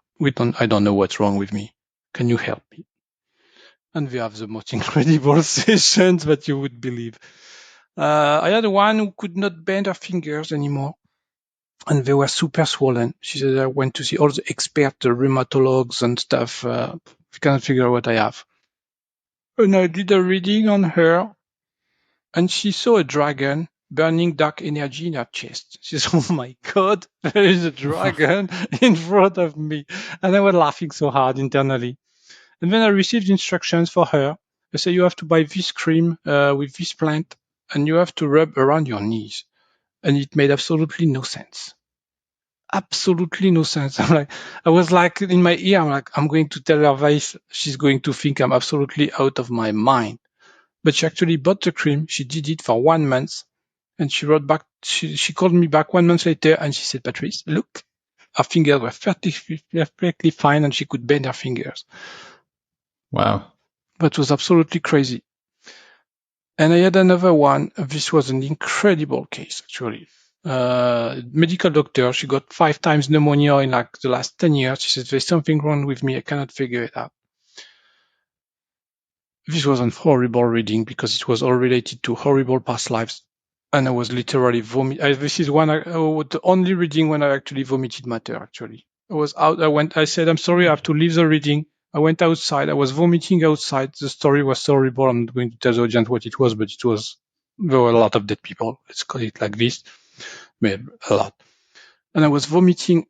don't know what's wrong with me. Can you help me? And we have the most incredible sessions that you would believe. I had one who could not bend her fingers anymore, and they were super swollen. She said, I went to see all the experts, the rheumatologists and stuff. We cannot figure out what I have. And I did a reading on her, and she saw a dragon burning dark energy in her chest. She said, oh my God, there is a dragon in front of me. And I was laughing so hard internally. And then I received instructions for her. They say, you have to buy this cream with this plant, and you have to rub around your knees. And it made absolutely no sense. Absolutely no sense. I was like in my ear, I'm going to tell her this. She's going to think I'm absolutely out of my mind. But she actually bought the cream. She did it for 1 month. And she wrote back, she called me back 1 month later, and she said, Patrice, look, her fingers were perfectly fine, and she could bend her fingers. Wow. That was absolutely crazy. And I had another one. This was an incredible case, actually. Medical doctor, she got 5 times pneumonia in like the last 10 years. She said, there's something wrong with me. I cannot figure it out. This was a horrible reading because it was all related to horrible past lives. And I was literally vomiting. This is the only reading when I actually vomited matter, actually. I was out. I said, I'm sorry, I have to leave the reading. I went outside. I was vomiting outside. The story was so horrible. I'm not going to tell the audience what it was, but there were a lot of dead people. Let's call it like this. Maybe a lot. And I was vomiting.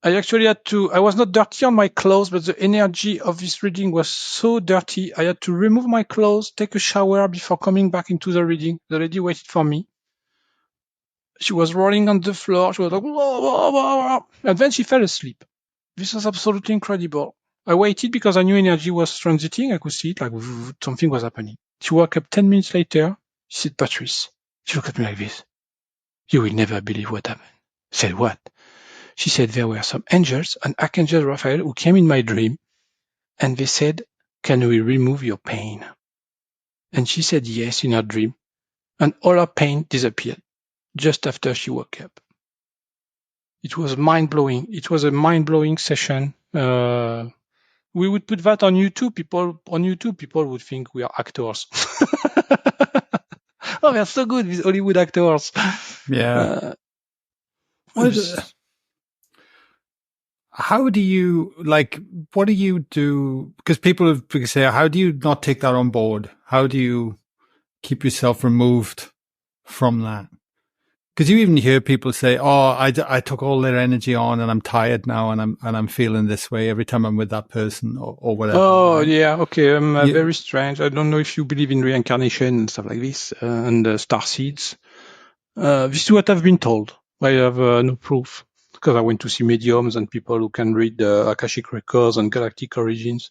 I was not dirty on my clothes, but the energy of this reading was so dirty. I had to remove my clothes, take a shower before coming back into the reading. The lady waited for me. She was rolling on the floor. She was like, whoa, whoa, whoa, and then she fell asleep. This was absolutely incredible. I waited because I knew energy was transiting. I could see it, like something was happening. She woke up 10 minutes later. She said, Patrice, she looked at me like this. You will never believe what happened. I said, what? She said, there were some angels, an archangel Raphael, who came in my dream, and they said, can we remove your pain? And she said yes in her dream, and all her pain disappeared just after she woke up. It was mind-blowing. It was a mind-blowing session. We would put that on YouTube. People would think we are actors. Oh, we are so good with Hollywood actors. Yeah. How do you, like, what do you do? Because people say, how do you not take that on board? How do you keep yourself removed from that? Because you even hear people say, "Oh, I took all their energy on, and I'm tired now, and I'm feeling this way every time I'm with that person, or whatever." Oh, right? Yeah, okay. Very strange. I don't know if you believe in reincarnation and stuff like this, and star seeds. This is what I've been told. I have no proof because I went to see mediums and people who can read Akashic records and galactic origins.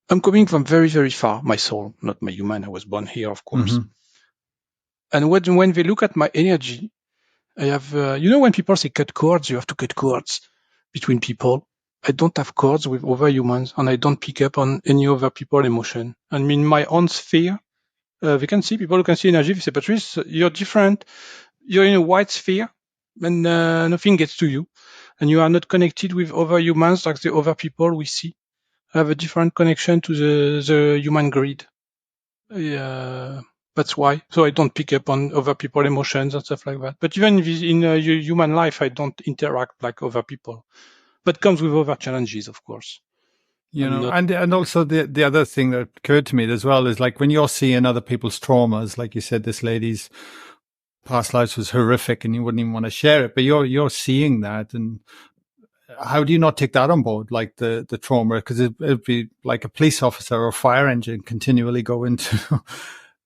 I'm coming from very, very far. My soul, not my human. I was born here, of course. Mm-hmm. And when they look at my energy, I have, when people say cut cords, you have to cut cords between people. I don't have cords with other humans, and I don't pick up on any other people's emotion. And in my own sphere, we can see people who can see energy. They say, Patrice, you're different. You're in a white sphere, and nothing gets to you. And you are not connected with other humans like the other people we see. I have a different connection to the human grid. That's why. So I don't pick up on other people's emotions and stuff like that. But even in human life, I don't interact like other people. But comes with other challenges, of course. And also the other thing that occurred to me as well is, like, when you're seeing other people's traumas, like you said, this lady's past lives was horrific and you wouldn't even want to share it, but you're seeing that, and how do you not take that on board, like the trauma? Because it'd be like a police officer or a fire engine continually go into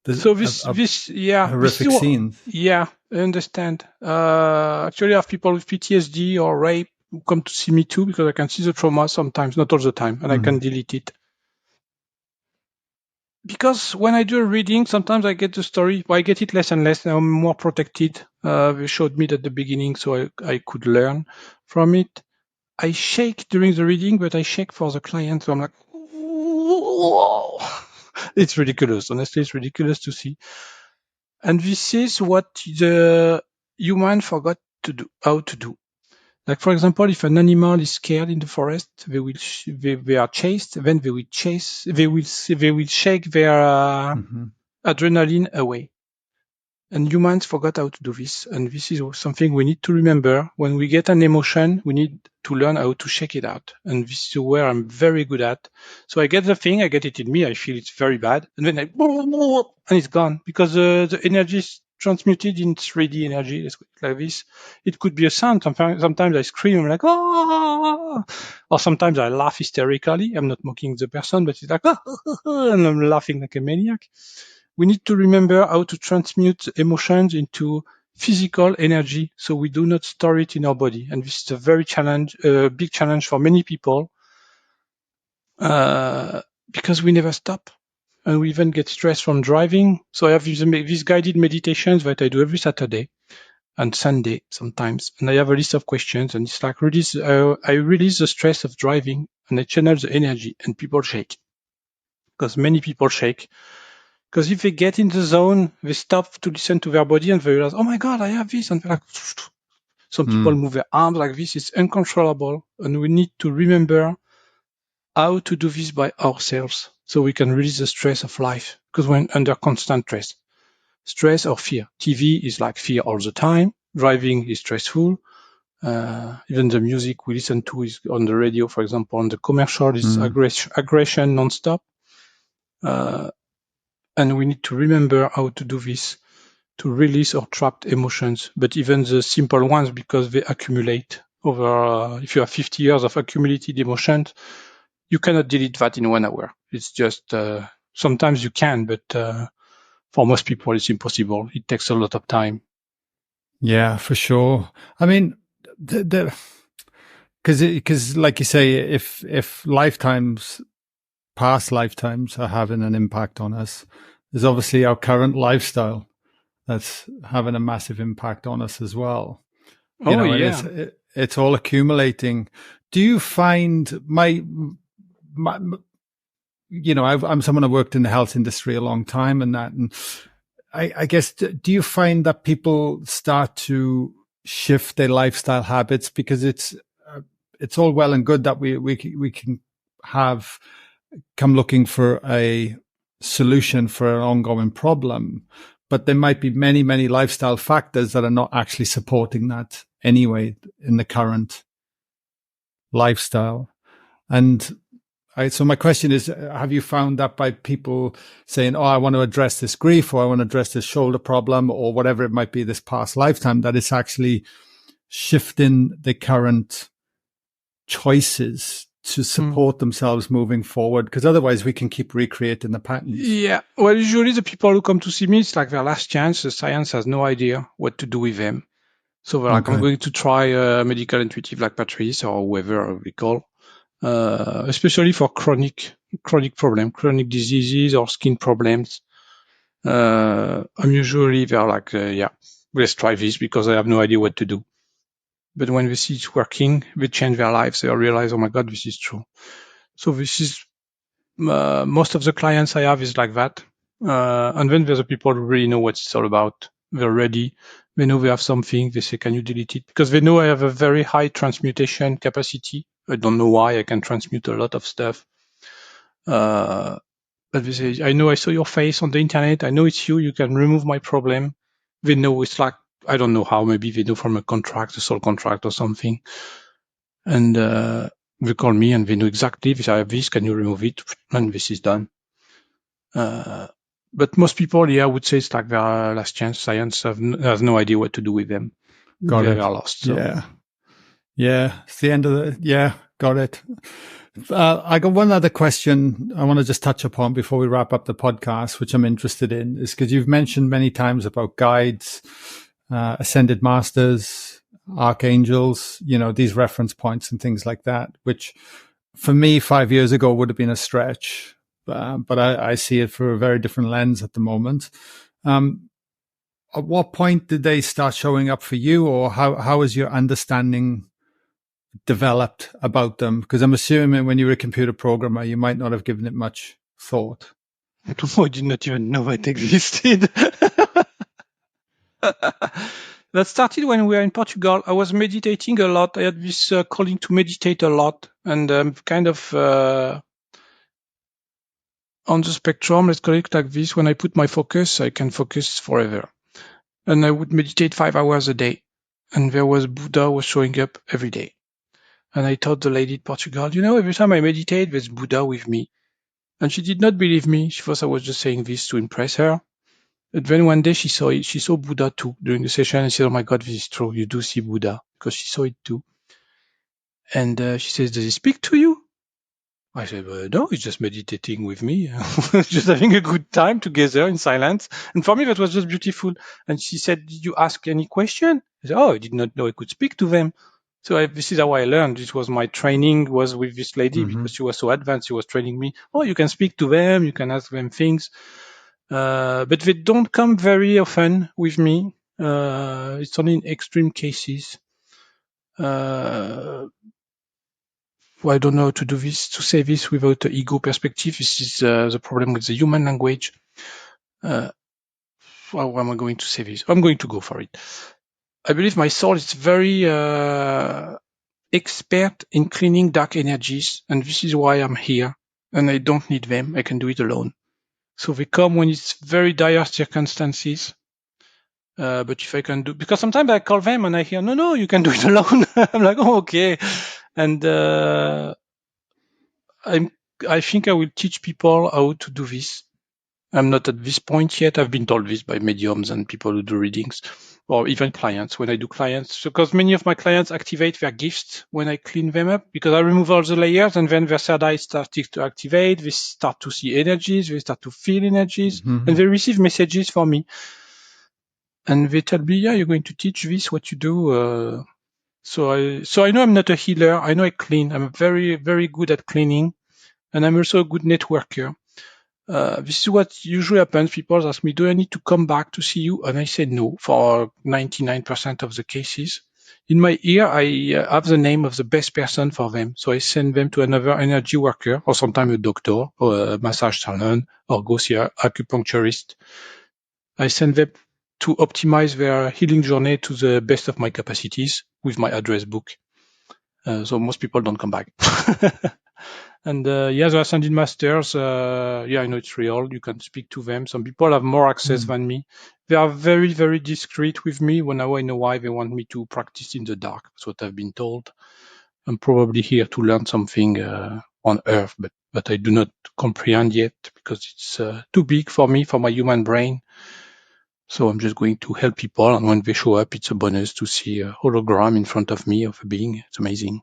horrific scenes. Yeah, I understand. Actually, I have people with PTSD or rape who come to see me too, because I can see the trauma sometimes, not all the time, and I can delete it. Because when I do a reading, sometimes I get the story, but I get it less and less. Now I'm more protected. They showed me at the beginning, so I could learn from it. I shake during the reading, but I shake for the client. So I'm like, whoa. It's ridiculous. Honestly, it's ridiculous to see. And this is what the human forgot to do, how to do. Like, for example, if an animal is scared in the forest, they are chased, then they will shake their adrenaline away. And humans forgot how to do this. And this is something we need to remember. When we get an emotion, we need to learn how to shake it out. And this is where I'm very good at. So I get the thing, I get it in me, I feel it's very bad. And then and it's gone, because the energy is transmuted in 3D energy, like this. It could be a sound. Sometimes I scream, I'm like, ah! Or sometimes I laugh hysterically. I'm not mocking the person, but it's like, ah! And I'm laughing like a maniac. We need to remember how to transmute emotions into physical energy, so we do not store it in our body. And this is a very big challenge for many people, because we never stop. And we even get stressed from driving. So I have these guided meditations that I do every Saturday and Sunday sometimes. And I have a list of questions, and it's like I release the stress of driving, and I channel the energy, and people shake. Because many people shake. Because if they get in the zone, they stop to listen to their body, and they realize, oh my God, I have this. And they're like, some people move their arms like this. It's uncontrollable. And we need to remember how to do this by ourselves, so we can release the stress of life. Because when under constant stress or fear, TV is like fear all the time. Driving is stressful. Even the music we listen to is on the radio, for example, on the commercial is aggression nonstop. And we need to remember how to do this, to release our trapped emotions, but even the simple ones, because they accumulate over, if you have 50 years of accumulated emotions, you cannot delete that in 1 hour. It's just, sometimes you can, but for most people, it's impossible. It takes a lot of time. Yeah, for sure. I mean, because like you say, if lifetimes past lifetimes are having an impact on us. There's obviously our current lifestyle that's having a massive impact on us as well. And it's all accumulating. Do you find I'm someone who worked in the health industry a long time and I guess, do you find that people start to shift their lifestyle habits? Because it's all well and good that we can come looking for a solution for an ongoing problem, but there might be many, many lifestyle factors that are not actually supporting that anyway in the current lifestyle. And so my question is, have you found that by people saying, I want to address this grief, or I want to address this shoulder problem, or whatever it might be, this past lifetime, that it's actually shifting the current choices to support themselves moving forward? Because otherwise we can keep recreating the patterns. Yeah. Well, usually the people who come to see me, it's like their last chance. The science has no idea what to do with them. So they're like, I'm going to try a medical intuitive like Patrice or whoever we call. Especially for chronic problem, chronic diseases or skin problems. I'm usually they're like, let's try this because I have no idea what to do. But when they see it's working, they change their lives. They realize, oh my God, this is true. So this is most of the clients I have is like that. And then there's the people who really know what it's all about. They're ready. They know they have something. They say, can you delete it? Because they know I have a very high transmutation capacity. I don't know why. I can transmute a lot of stuff. But they say, I know I saw your face on the internet. I know it's you. You can remove my problem. They know it's like, I don't know how. Maybe they know from a contract, a soul contract or something. And they call me and they know exactly, I have this, can you remove it? And this is done. But most people, I would say it's like their last chance. Science has no idea what to do with them. They are lost. So. Yeah. It's the end of got it. I got one other question I want to just touch upon before we wrap up the podcast, which I'm interested in, is because you've mentioned many times about guides, ascended masters, archangels, these reference points and things like that, which for me 5 years ago would have been a stretch. But I see it through a very different lens at the moment. At what point did they start showing up for you, or how is your understanding developed about them? Because I'm assuming when you were a computer programmer, you might not have given it much thought. I did not even know it existed. That started when we were in Portugal. I was meditating a lot. I had this calling to meditate a lot, and kind of on the spectrum, let's call it like this. When I put my focus, I can focus forever. And I would meditate 5 hours a day. And there was Buddha was showing up every day. And I told the lady in Portugal, every time I meditate, there's Buddha with me. And she did not believe me. She thought I was just saying this to impress her. But then one day she saw it. She saw Buddha too during the session. And she said, oh my God, this is true. You do see Buddha, because she saw it too. And she says, does he speak to you? I said, no, he's just meditating with me, just having a good time together in silence. And for me, that was just beautiful. And she said, did you ask any question? I said, I did not know I could speak to them. So this is how I learned. This was my training was with this lady because she was so advanced. She was training me. Oh, you can speak to them. You can ask them things. But they don't come very often with me. It's only in extreme cases. I don't know how to do this, to say this without an ego perspective. This is the problem with the human language. How am I going to say this? I'm going to go for it. I believe my soul is very expert in cleaning dark energies, and this is why I'm here. And I don't need them. I can do it alone. So they come when it's very dire circumstances. But if I can do, because sometimes I call them and I hear, no, you can do it alone. I'm like, oh, okay. And I think I will teach people how to do this. I'm not at this point yet. I've been told this by mediums and people who do readings, or even clients. When I do clients, because many of my clients activate their gifts when I clean them up, because I remove all the layers and then their third eye starts to activate. They start to see energies. They start to feel energies, and they receive messages from me. And they tell me, yeah, you're going to teach this, what you do. So I know I'm not a healer. I know I clean. I'm very, very good at cleaning. And I'm also a good networker. This is what usually happens. People ask me, do I need to come back to see you? And I say no for 99% of the cases. In my ear, I have the name of the best person for them. So I send them to another energy worker, or sometimes a doctor, or a massage salon, or go see an acupuncturist. I send them to optimize their healing journey to the best of my capacities with my address book. So most people don't come back. And the Ascended Masters, I know it's real. You can speak to them. Some people have more access than me. They are very, very discreet with me. Now I know why they want me to practice in the dark. That's what I've been told. I'm probably here to learn something on Earth, but I do not comprehend yet because it's too big for me, for my human brain. So I'm just going to help people, and when they show up, it's a bonus to see a hologram in front of me of a being. It's amazing.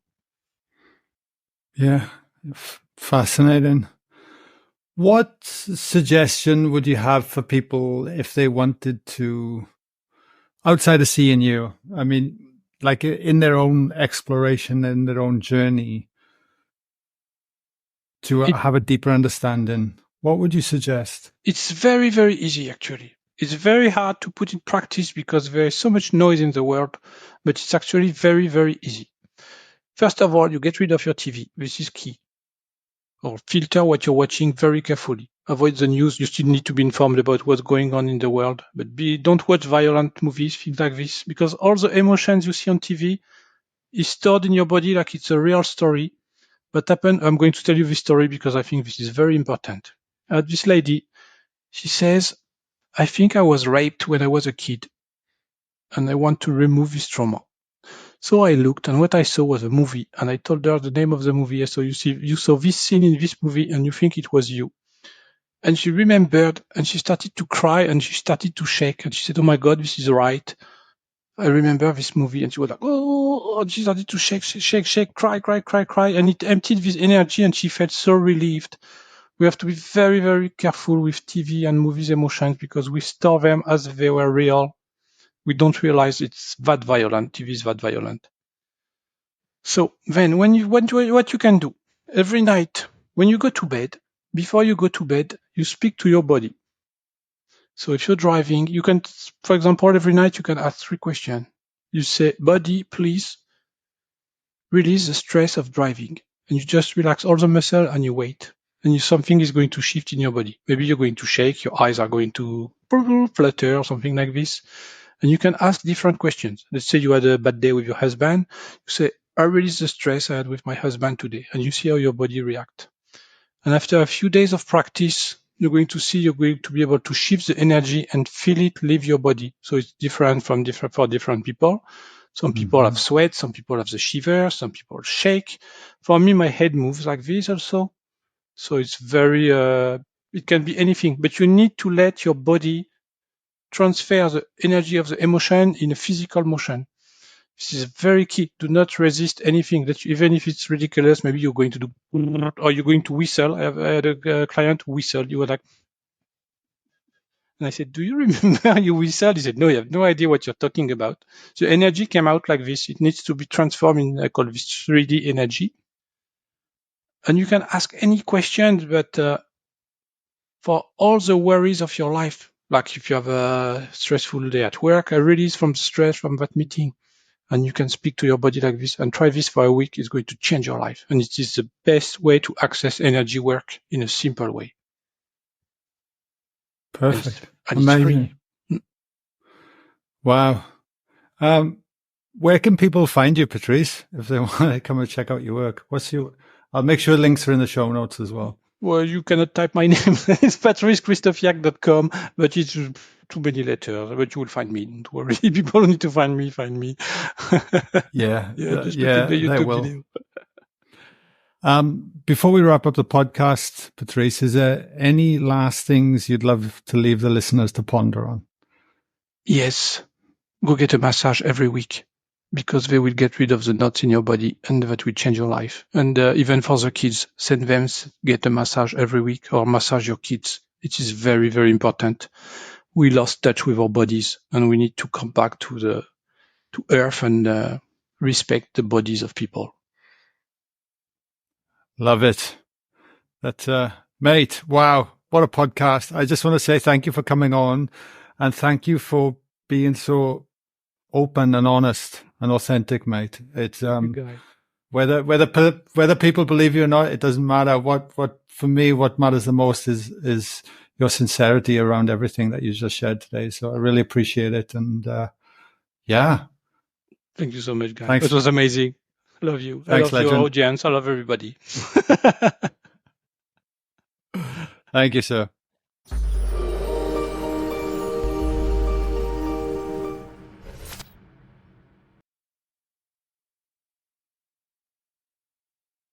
Yeah, fascinating. What suggestion would you have for people if they wanted to, outside of seeing you, I mean, like in their own exploration, in their own journey, to have a deeper understanding? What would you suggest? It's very, very easy, actually. It's very hard to put in practice because there is so much noise in the world, but it's actually very, very easy. First of all, you get rid of your TV. This is key. Or filter what you're watching very carefully. Avoid the news. You still need to be informed about what's going on in the world, but don't watch violent movies, things like this, because all the emotions you see on TV is stored in your body like it's a real story. What happened? I'm going to tell you this story because I think this is very important. This lady, she says, I think I was raped when I was a kid, and I want to remove this trauma. So I looked, and what I saw was a movie, and I told her the name of the movie. So you saw this scene in this movie, and you think it was you. And she remembered, and she started to cry, and she started to shake, and she said, "Oh my God, this is right. I remember this movie." And she was like, "Oh!" And she started to shake, cry, and it emptied this energy, and she felt so relieved. We have to be very, very careful with TV and movies emotions because we store them as if they were real. We don't realize it's that violent. TV is that violent. So then what you can do every night when you go to bed, before you go to bed, you speak to your body. So if you're driving, you can, for example, every night you can ask 3 questions. You say, body, please release the stress of driving. And you just relax all the muscle and you wait. And something is going to shift in your body. Maybe you're going to shake, your eyes are going to flutter or something like this. And you can ask different questions. Let's say you had a bad day with your husband. You say, I release the stress I had with my husband today. And you see how your body reacts. And after a few days of practice, you're going to see you're going to be able to shift the energy and feel it leave your body. So it's different for different people. Some people have sweat, some people have the shiver, some people shake. For me, my head moves like this also. So it's very, it can be anything, but you need to let your body transfer the energy of the emotion in a physical motion. This is very key. Do not resist anything that even if it's ridiculous, maybe you're going to do, or you're going to whistle. I had a client who whistled. You were like, and I said, do you remember you whistled? He said, no, you have no idea what you're talking about. The energy came out like this. It needs to be transformed in, I call this 3D energy. And you can ask any questions, but for all the worries of your life, like if you have a stressful day at work, a release from stress from that meeting, and you can speak to your body like this and try this for a week, is going to change your life. And it is the best way to access energy work in a simple way. Perfect. And amazing. Wow. Where can people find you, Patrice, if they want to come and check out your work? I'll make sure links are in the show notes as well. Well, you cannot type my name. It's patricekrysztofiak.com, but it's too many letters. But you will find me. Don't worry. People need to find me. Yeah. Just put in the YouTube video. Before we wrap up the podcast, Patrice, is there any last things you'd love to leave the listeners to ponder on? Yes. Go get a massage every week because they will get rid of the knots in your body and that will change your life. And even for the kids, send them, get a massage every week or massage your kids. It is very, very important. We lost touch with our bodies and we need to come back to earth and respect the bodies of people. Love it. That, mate, wow, what a podcast. I just want to say thank you for coming on, and thank you for being so open and honest and authentic, mate. It's whether people believe you or not, it doesn't matter. What for me, what matters the most is your sincerity around everything that you just shared today. So I really appreciate it. And yeah. Thank you so much, guys. Thanks. It was amazing. Love you. Thanks, I love your legend. audience. I love everybody. Thank you, sir.